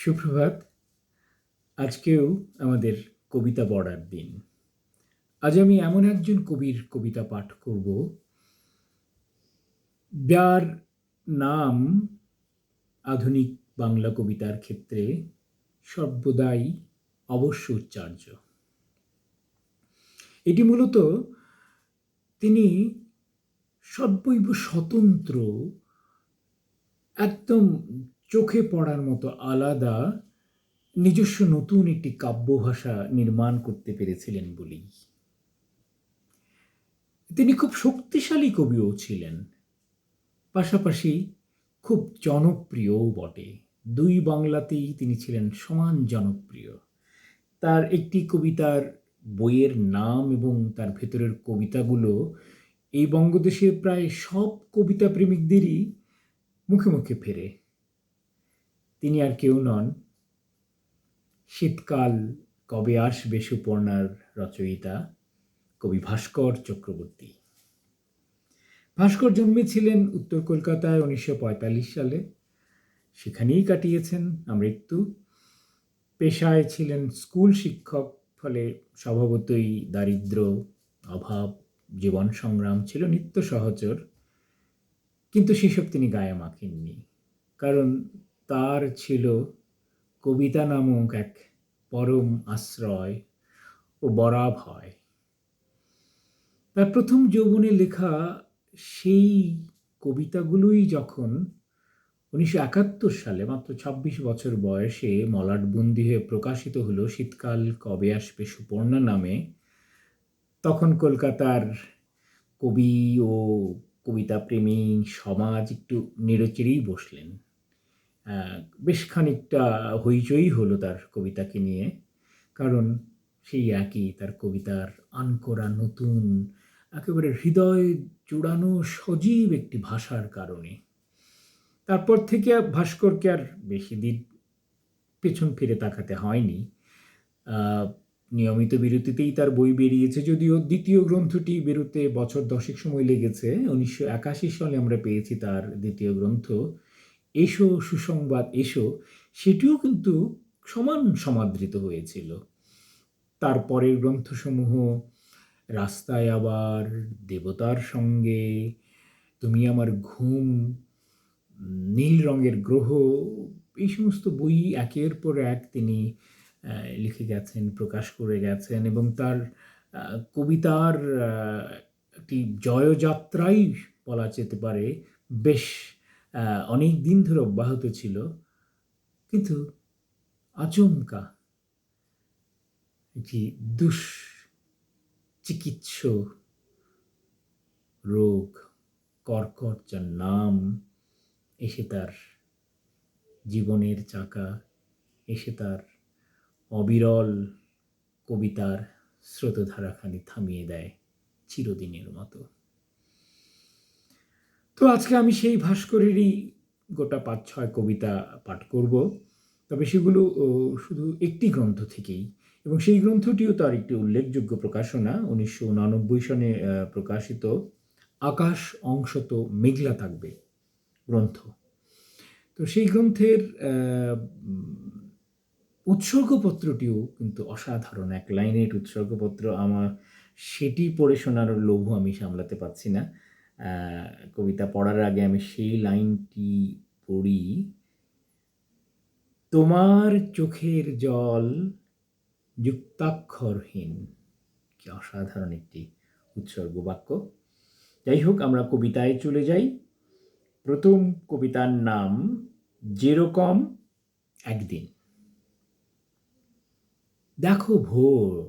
সুপ্রভাত। আজকেও আমাদের কবিতা পড়ার দিন। আজ আমি এমন একজন কবির কবিতা পাঠ করব, যার নাম আধুনিক বাংলা কবিতার ক্ষেত্রে সর্বদাই অবশ্য উচ্চার্য। এটি মূলত তিনি সর্বৈব স্বতন্ত্র, একদম চোখে পড়ার মতো আলাদা নিজস্ব নতুন একটি কাব্যভাষা নির্মাণ করতে পেরেছিলেন বলেই। তিনি খুব শক্তিশালী কবিও ছিলেন, পাশাপাশি খুব জনপ্রিয়ও বটে। দুই বাংলাতেই তিনি ছিলেন সমান জনপ্রিয়। তার একটি কবিতার বইয়ের নাম এবং তার ভেতরের কবিতাগুলো এই বঙ্গদেশের প্রায় সব কবিতা প্রেমিকদেরই মুখে মুখে ফেরে। তিনি আর কেউ নন, শীতকাল কবে আসবে সুপর্ণার রচয়িতা কবি ভাস্কর চক্রবর্তী। ভাস্কর জন্মেছিলেন উত্তর কলকাতায় 1945 সালে। সেখানেই কাটিয়েছেন আমৃত্যু। পেশায় ছিলেন স্কুল শিক্ষক, ফলে স্বভাবতই দারিদ্র্য, অভাব, জীবন সংগ্রাম ছিল নিত্য সহচর। কিন্তু সেসব তিনি গায়ে মাখেননি, কারণ তার ছিল কবিতা নামক এক পরম আশ্রয় ও বরাভয়। তার প্রথম যৌবনে লেখা সেই কবিতাগুলোই যখন 1971 সালে মাত্র ২৬ বছর বয়সে মলাটবন্দি হয়ে প্রকাশিত হলো শীতকাল কবে আসবে সুপর্ণা নামে, তখন কলকাতার কবি ও কবিতাপ্রেমী সমাজ একটু নেড়েচেড়েই বসলেন। বেশ খানিকটা হইচই হলো তার কবিতাকে নিয়ে, কারণ সেই একই তার কবিতার আনকোরা নতুন, একেবারে হৃদয় জোড়ানো সজীব একটি ভাষার কারণে। তারপর থেকে ভাস্করকে আর বেশি দিন পেছন ফিরে তাকাতে হয়নি। নিয়মিত বিরতিতেই তার বই বেরিয়েছে, যদিও দ্বিতীয় গ্রন্থটি বেরোতে বছর 10 সময় লেগেছে। 1981 সালে আমরা পেয়েছি তার দ্বিতীয় গ্রন্থ এসো সুসংবাদ এসো, সেটিও কিন্তু সমান সমাদৃত হয়েছিল। তার পরের গ্রন্থসমূহ রাস্তায় আবার, দেবতার সঙ্গে, তুমি আমার ঘুম, নীল রঙের গ্রহ, এই সমস্ত বই একের পর এক তিনি লিখে গেছেন, প্রকাশ করে গেছেন, এবং তার কবিতার একটি জয়যাত্রাই বলা যেতে পারে বেশ অনেক দিন ধরে অব্যাহত ছিল। কিন্তু আচমকা একটি দুশ্চিকিৎস রোগ, কর্কট যার নাম, এসে তার জীবনের চাকা, এসে তার অবিরল কবিতার স্রোতধারাখানি থামিয়ে দেয় চিরদিনের মতো। তো আজকে আমি সেই ভাস্করেরই গোটা ৫-৬ কবিতা পাঠ করব, তবে সেগুলো শুধু একটি গ্রন্থ থেকেই, এবং সেই গ্রন্থটিও তার একটি উল্লেখযোগ্য প্রকাশনা, 1989 সনে প্রকাশিত আকাশ অংশত মেঘলা থাকবে গ্রন্থ। তো সেই গ্রন্থের উৎসর্গপত্রটিও কিন্তু অসাধারণ। এক লাইনের উৎসর্গপত্র, আমার সেটি পড়ে শোনার লোভ আমি সামলাতে পারছি না। কবিতা পড়ার আগে আমি সেই লাইনটি পড়ি। তোমার চোখের জল যুক্তাক্ষরহীন। কি অসাধারণ একটি উৎসর্গ বাক্য। যাই হোক, আমরা কবিতায় চলে যাই। প্রথম কবিতার নাম যেরকম একদিন। দেখো ভোর,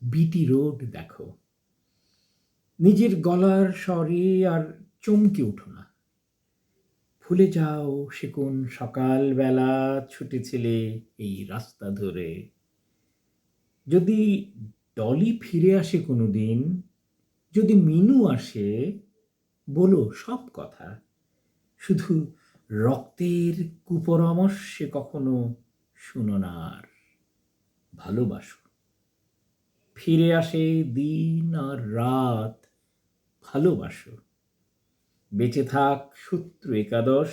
বিটি রোড দেখো, নিজের গলার স্বরে আর চমকে উঠো না। ভুলে যাও সে কোন সকালবেলা ছুটেছিলে এই রাস্তা ধরে। যদি ডলি ফিরে আসে কোনো দিন, যদি মিনু আসে, বলো সব কথা। শুধু রক্তের কুপরামর্শে কখনো শুনো না আর। ভালোবাসো, ফিরে আসে দিন আর রাত, ভালোবাসো। বেঁচে থাক সূত্র একাদশ,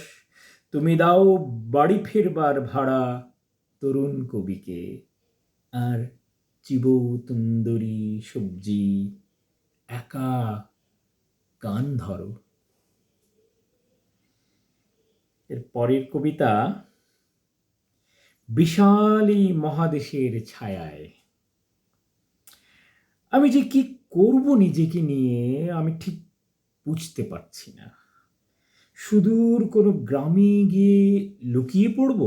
তুমি দাও বাড়ি ফেরবার ভাড়া তরুণ কবিকে, আর চিবৌ তুন্দরি সবজি একা গান ধরো। এর পরের কবিতা বিশাল এই মহাদেশের ছায়ায়। আমি যে কি করব নিজেকে নিয়ে আমি ঠিক বুঝতে পারছি না। সুদূর কোনো গ্রামে গিয়ে লুকিয়ে পড়ব,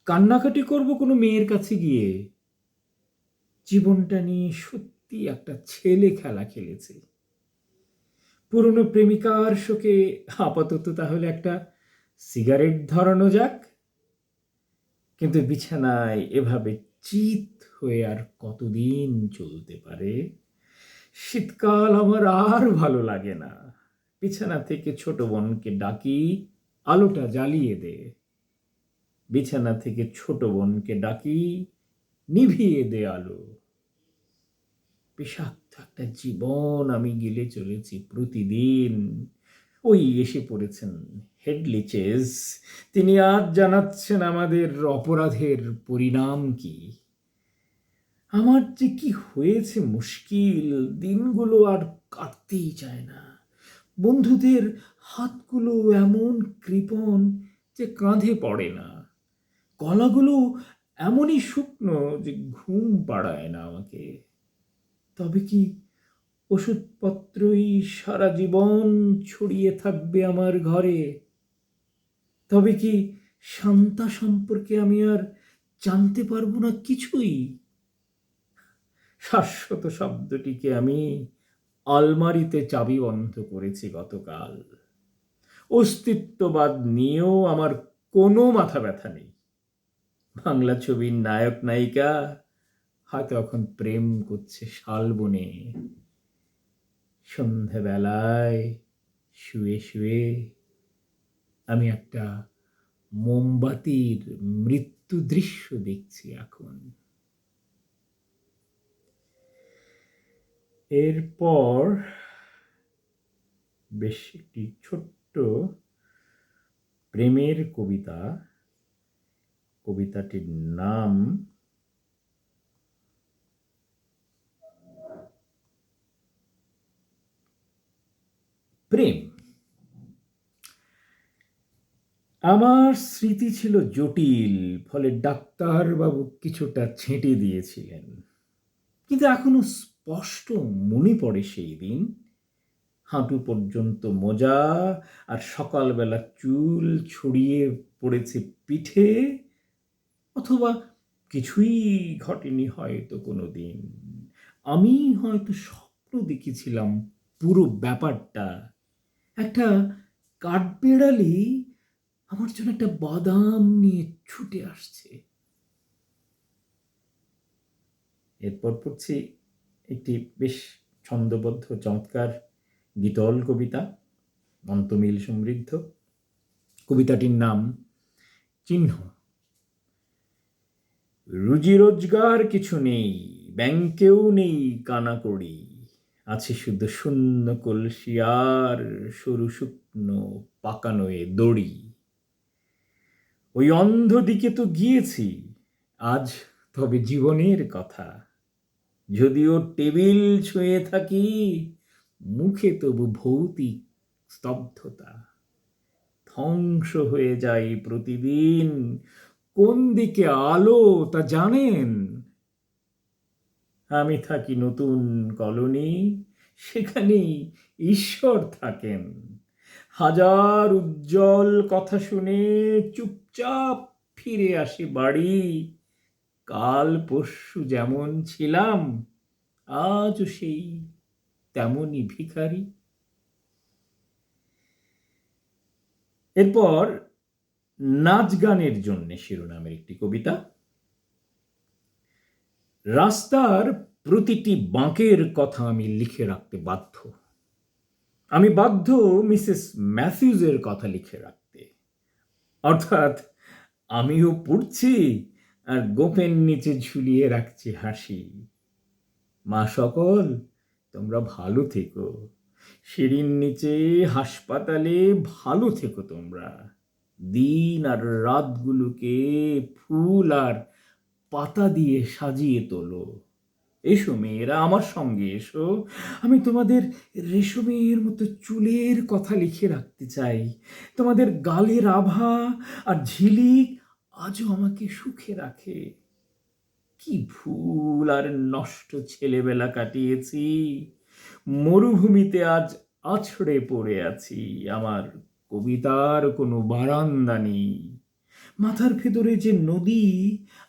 কান্নাকাটি করব কোনো মেয়ের কাছে গিয়ে। জীবনটা নিয়ে সত্যি একটা ছেলে খেলা খেলেছে। পুরনো প্রেমিকার শোকে আপাতত তাহলে একটা সিগারেট ধরানো যাক, কিন্তু বিছানায় এভাবে চিত হয়ে আর কতদিন চলতে পারে? শীতকাল আমার আর ভালো লাগে না। বিছানা থেকে ছোট বোনকে ডাকি, আলোটা জ্বালিয়ে দে। বিছানা থেকে ছোট বোনকে ডাকি, নিভিয়ে দে আলো। বিষাক্ত একটা জীবন আমি গিলে চলেছি প্রতিদিন। ওই এসে পড়েছেন হেডলিচেস, তিনি আজ জানাচ্ছেন আমাদের অপরাধের পরিণাম কি। আমার যে কি হয়েছে মুশকিল, দিনগুলো আর কাটতেই চায় না। বন্ধুদের হাতগুলো এমন কৃপণ যে কাঁধে পড়ে না। গলাগুলো এমনই শুকনো যে ঘুম পাড়ায় না আমাকে। তবে কি ওষুধপত্রই সারা জীবন ছড়িয়ে থাকবে আমার ঘরে? তবে কি শান্তা সম্পর্কে আমি আর জানতে পারবো না কিছুই? শাশ্বত শব্দটিকে আমি আলমারিতে চাবিবন্ধ করেছি গতকাল। অস্তিত্ববাদ নিয়েও আমার কোনো মাথা ব্যথা নেই। বাংলা ছবির নায়ক নায়িকা হয়তো এখন প্রেম করছে শালবনে। সন্ধেবেলায় শুয়ে শুয়ে আমি একটা মোমবাতির মৃত্যু দৃশ্য দেখছি এখন। এরপর বেশ একটি ছোট্ট প্রেমের কবিতা। কবিতাটির নাম প্রেম। আমার স্মৃতি ছিল জটিল, ফলে ডাক্তারবাবু কিছুটা ছেঁটে দিয়েছিলেন, কিন্তু এখনো স্পষ্ট মনে পড়ে সেই দিন। হাঁটু পর্যন্ত মোজা, আর সকালবেলা চুল ছড়িয়ে পড়েছে পিঠে। অথবা কিছুই ঘটেনি হয়তো কোনো দিন। আমি হয়তো স্বপ্ন দেখেছিলাম পুরো ব্যাপারটা। একটা কাঠবেড়ালি আমার জন্য একটা বাদাম নিয়ে ছুটে আসছে। এরপর পড়ছি একটি বেশ ছন্দবদ্ধ চমৎকার গীতল কবিতা, অন্তমিল সমৃদ্ধ। কবিতাটির নাম চিহ্ন। রুজি রোজগার কিছু নেই, ব্যাংকেও নেই কানাকড়ি, আছে শুধু শূন্য কলসি আর সরু শুকনো পাকানো এ দড়ি। ওই অন্ধ দিকে তো গিয়েছি আজ, তবে জীবনের কথা। যদিও টেবিল ছুঁয়ে থাকি, মুখে তবু ভৌতিক স্তব্ধতা। ধ্বংস হয়ে যায় প্রতিদিন। কোন দিকে আলো তা জানেন? আমি থাকি নতুন কলোনি, সেখানেই ঈশ্বর থাকেন। হাজার উজ্জ্বল কথা শুনে চুপচাপ ফিরে আসি বাড়ি। কাল পরশু যেমন ছিলাম, আজও সেই তেমনই ভিখারি। এরপর নাচ গানের জন্য শিরোনামের একটি কবিতা। রাস্তার প্রতিটি বাঁকের কথা আমি লিখে রাখতে বাধ্য। আমি বাধ্য মিসেস ম্যাথিউজের কথা লিখে রাখতে। অর্থাৎ আমিও পড়ছি আর গোপের নিচে ঝুলিয়ে রাখছি হাসি। মা সকল, তোমরা ভালো থেকো। সিঁড়ির নিচে হাসপাতালে ভালো থেকো তোমরা। দিন আর রাতগুলোকে ফুল আর পাতা দিয়ে সাজিয়ে তোলো। এসো মেয়েরা, আমার সঙ্গে এসো। আমি তোমাদের রেশমের মতো চুলের কথা লিখে রাখতে চাই। তোমাদের গালের আভা আর ঝিলিক আজও আমাকে সুখে রাখে। কি ভুল আর নষ্ট ছেলেবেলা কাটিয়েছি। মরুভূমিতে আজ আছড়ে পড়ে আছি। আমার কবিতার কোনো বারান্দা নেই। মাথার ভেতরে যে নদী,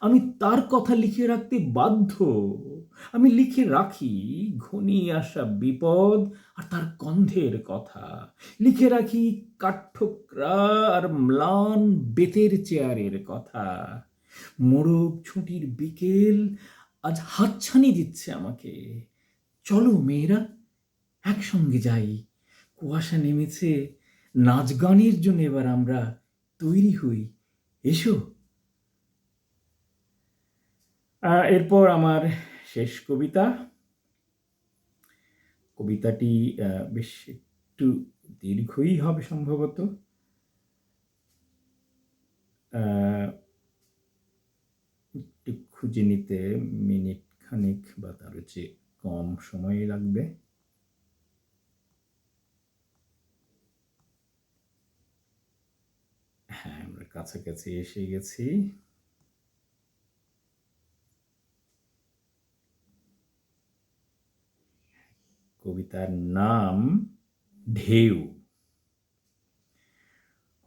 আমি তার কথা লিখে রাখতে বাধ্য। আমি লিখে রাখি ঘনিয়ে আসা বিপদ আর তার গন্ধের কথা। লিখে রাখি কাঠঠোকরা আর ম্লান বেতের চেয়ারের কথা। মোরগ ছুটির বিকেল আজ হাতছানি দিচ্ছে আমাকে। চলো মেয়েরা, একসঙ্গে যাই। কুয়াশা নেমেছে, নাচ গানের জন্য এবার আমরা তৈরি হই। এসো। এরপর আমার শেষ কবিতা। কবিতাটি বেশ একটু দীর্ঘই হবে সম্ভবত। একটু খুঁজে নিতে মিনিট খানিক বা তার চেয়ে কম সময় লাগবে। হ্যাঁ, আমরা কাছাকাছি এসে গেছি। কবিতার নাম ঢেউ।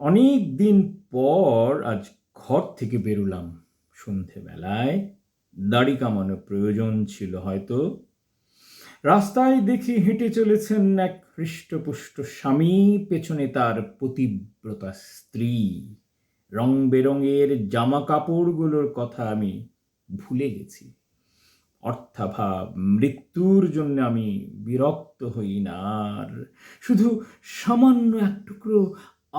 অনেক দিন পর আজ ঘর থেকে বেরোলাম সন্ধেবেলায়। দাড়ি কামানো প্রয়োজন ছিল হয়তো। রাস্তায় দেখি হেঁটে চলেছেন এক হৃষ্টপুষ্ট স্বামী, পেছনে তার পতিব্রতা স্ত্রী। রং বেরঙের জামা কাপড়গুলোর কথা আমি ভুলে গেছি। অর্থাভাব মৃত্যুর জন্য আমি বিরক্ত হই না আর। শুধু সামান্য এক টুকরো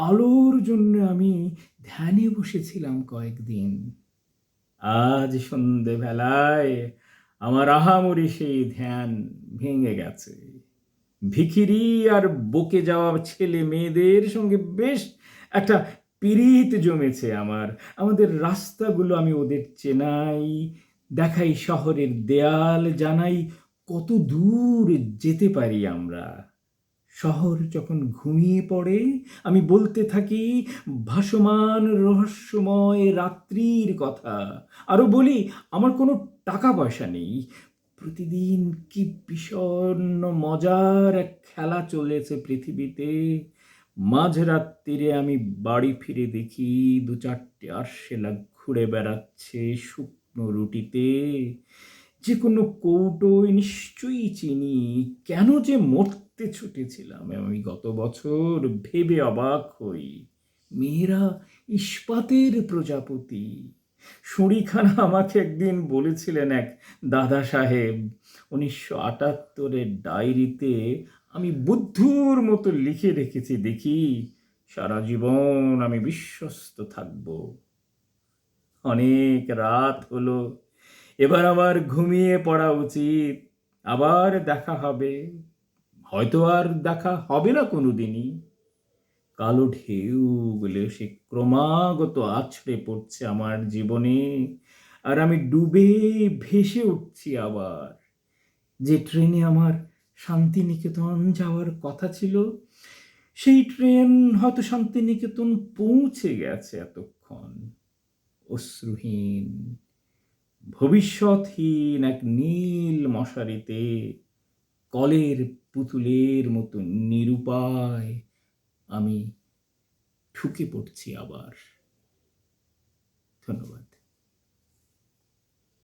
আলোর জন্য আমি ধ্যানে বসেছিলাম কয়েকদিন। আজ সন্ধেবেলায় আমার আহামরি সেই ধ্যান ভেঙে গেছে। ভিখিরি আর বকে যাওয়া ছেলে মেয়েদের সঙ্গে বেশ একটা পীড়িত জমেছে আমার। আমাদের রাস্তাগুলো আমি ওদের চেনাই, দেখাই শহরের দেয়াল, জানাই কত দূর যেতে পারি আমরা। শহর যখন ঘুমিয়ে পড়ে আমি বলতে থাকি ভাসমান রহস্যময় রাত্রির কথা। আরো বলি আমার কোনো টাকা পয়সা নেই। প্রতিদিন কি বিষণ্ণ মজার এক খেলা চলেছে পৃথিবীতে। মাঝরাত্রিরে আমি বাড়ি ফিরে দেখি দু চারটে আরশোলা ঘুরে বেড়াচ্ছে শুকনো রুটিতে। যে কোনো কৌটোয় নিশ্চয়ই চিনি। কেন যে মরতে ছুটেছিলাম আমি গত বছর ভেবে অবাক হই। মেয়েরা ইস্পাতের প্রজাপতি। শুঁড়িখানা আমাকে একদিন বলেছিলেন এক দাদা সাহেব। 1978-এর ডায়েরিতে আমি বুদ্ধুর মতো লিখে রেখেছি দেখি, সারা জীবন আমি বিশ্বস্ত থাকব। অনেক রাত হলো, এবার আমার ঘুমিয়ে পড়া উচিত। আবার দেখা হবে, হয়তো আর দেখা হবে না কোনোদিনই। কালো ঢেউগুলো সে ক্রমাগত আছড়ে পড়ছে আমার জীবনে, আর আমি ডুবে ভেসে উঠছি আবার। যে ট্রেনে আমার শান্তিনিকেতন যাওয়ার কথা ছিল, সেই ট্রেন হয়তো শান্তিনিকেতন পৌঁছে গেছে এতক্ষণ। অশ্রুহীন, ভবিষ্যৎহীন এক নীল মশারিতে কলের পুতুলের মতো নিরুপায় আমি ঠুকে পড়ছি আবার। ধন্যবাদ।